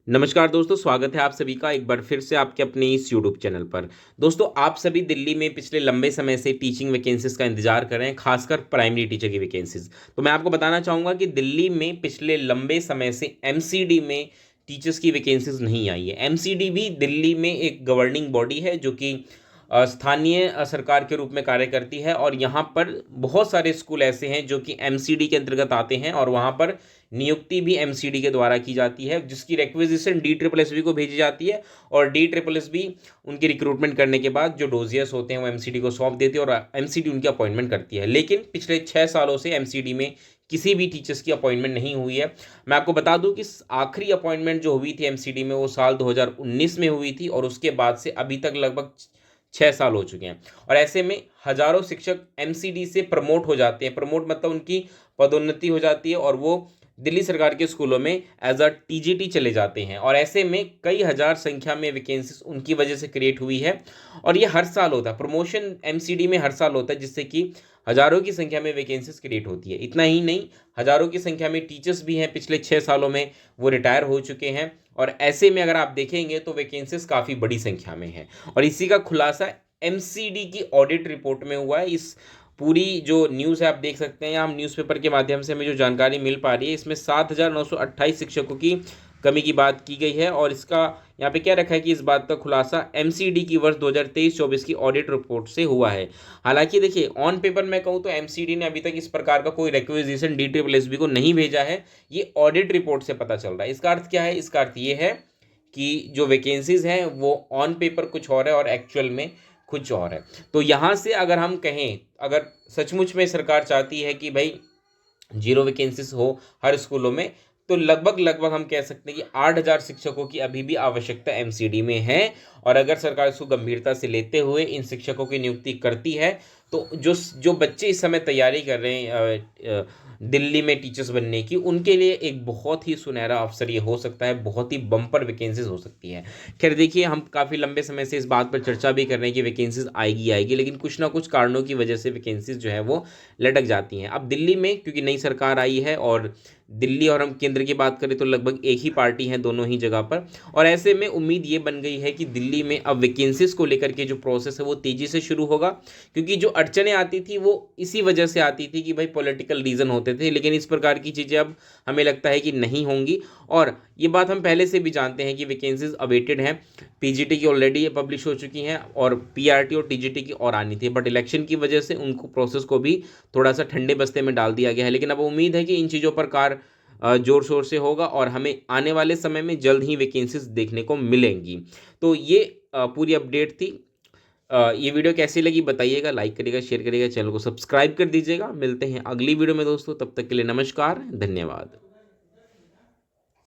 नमस्कार दोस्तों, स्वागत है आप सभी का एक बार फिर से आपके अपने इस यूट्यूब चैनल पर। दोस्तों, आप सभी दिल्ली में पिछले लंबे समय से टीचिंग वैकेंसीज का इंतजार कर रहे हैं, खासकर प्राइमरी टीचर की वैकेंसीज। तो मैं आपको बताना चाहूँगा कि दिल्ली में पिछले लंबे समय से एमसीडी में टीचर्स की वैकेंसीज नहीं आई है। एमसीडी भी दिल्ली में एक गवर्निंग बॉडी है जो कि स्थानीय सरकार के रूप में कार्य करती है, और यहाँ पर बहुत सारे स्कूल ऐसे हैं जो कि एमसीडी के अंतर्गत आते हैं, और वहाँ पर नियुक्ति भी एमसीडी के द्वारा की जाती है, जिसकी requisition D triple S B को भेजी जाती है, और डी ट्रिपल एस बी उनकी रिक्रूटमेंट करने के बाद जो डोजियर्स होते हैं वो एमसीडी को सौंप देती है, और एमसीडी उनकी अपॉइंटमेंट करती है। लेकिन पिछले 6 सालों से एमसीडी में किसी भी टीचर्स की अपॉइंटमेंट नहीं हुई है। मैं आपको बता दूं कि आखिरी अपॉइंटमेंट जो हुई थी एमसीडी में वो साल 2019 में हुई थी, और उसके बाद से अभी तक लगभग 6 साल हो चुके हैं। और ऐसे में हजारों शिक्षक एमसीडी से प्रमोट हो जाते हैं। प्रमोट मतलब उनकी पदोन्नति हो जाती है और वो दिल्ली सरकार के स्कूलों में एज अ टीजीटी चले जाते हैं, और ऐसे में कई हजार संख्या में वैकेंसीज उनकी वजह से क्रिएट हुई है। और ये हर साल होता है, प्रमोशन एमसीडी में हर साल होता है, जिससे कि हजारों की संख्या में वैकेंसीज क्रिएट होती है। इतना ही नहीं, हजारों की संख्या में टीचर्स भी हैं, पिछले 6 सालों में वो रिटायर हो चुके हैं। और ऐसे में अगर आप देखेंगे तो वैकेंसीज काफ़ी बड़ी संख्या में है, और इसी का खुलासा एमसीडी की ऑडिट रिपोर्ट में हुआ है। इस पूरी जो न्यूज़ है आप देख सकते हैं, या हम न्यूज़पेपर के माध्यम से हमें जो जानकारी मिल पा रही है, इसमें 7,928 शिक्षकों की कमी की बात की गई है। और इसका यहाँ पे क्या रखा है कि इस बात का खुलासा एमसीडी की वर्ष 2023-24 की ऑडिट रिपोर्ट से हुआ है। हालांकि देखिए, ऑन पेपर मैं कहूँ तो एमसीडी ने अभी तक इस प्रकार का कोई requisition D triple S B को नहीं भेजा है। ये ऑडिट रिपोर्ट से पता चल रहा है। इसका अर्थ क्या है? इसका अर्थ ये है कि जो वैकेंसीज हैं वो ऑन पेपर कुछ और है और एक्चुअल में कुछ और है। तो यहाँ से अगर हम कहें, अगर सचमुच में सरकार चाहती है कि भाई जीरो वैकेंसीज हो हर स्कूलों में, तो लगभग लगभग हम कह सकते हैं कि 8,000 शिक्षकों की अभी भी आवश्यकता एमसीडी में है। और अगर सरकार इसको गंभीरता से लेते हुए इन शिक्षकों की नियुक्ति करती है, तो जो जो बच्चे इस समय तैयारी कर रहे हैं दिल्ली में टीचर्स बनने की, उनके लिए एक बहुत ही सुनहरा अवसर ये हो सकता है, बहुत ही बम्पर वैकेंसीज हो सकती है। खैर देखिए, हम काफ़ी लंबे समय से इस बात पर चर्चा भी कर रहे हैं कि वैकेंसीज आएगी आएगी, लेकिन कुछ ना कुछ कारणों की वजह से वैकेंसीज जो है वो लटक जाती हैं। अब दिल्ली में क्योंकि नई सरकार आई है, और दिल्ली और हम केंद्र की बात करें तो लगभग एक ही पार्टी है दोनों ही जगह पर, और ऐसे में उम्मीद ये बन गई है कि दिल्ली में अब वैकेंसीज को लेकर के जो प्रोसेस है वो तेज़ी से शुरू होगा। क्योंकि जो अड़चनें आती थी वो इसी वजह से आती थी कि भाई पॉलिटिकल रीज़न होते थे, लेकिन इस प्रकार की चीज़ें अब हमें लगता है कि नहीं होंगी। और ये बात हम पहले से भी जानते हैं कि वैकेंसीज अवेटेड हैं। पीजीटी की ऑलरेडी पब्लिश हो चुकी हैं, और पीआरटी और टीजीटी की और आनी थी, बट इलेक्शन की वजह से उनको प्रोसेस को भी थोड़ा सा ठंडे बस्ते में डाल दिया गया है। लेकिन अब उम्मीद है कि इन चीज़ों पर कार्य जोर शोर से होगा, और हमें आने वाले समय में जल्द ही वैकेंसीज देखने को मिलेंगी। तो ये पूरी अपडेट थी। ये वीडियो कैसी लगी बताइएगा, लाइक करिएगा, शेयर करिएगा, चैनल को सब्सक्राइब कर दीजिएगा। मिलते हैं अगली वीडियो में दोस्तों, तब तक के लिए नमस्कार, धन्यवाद।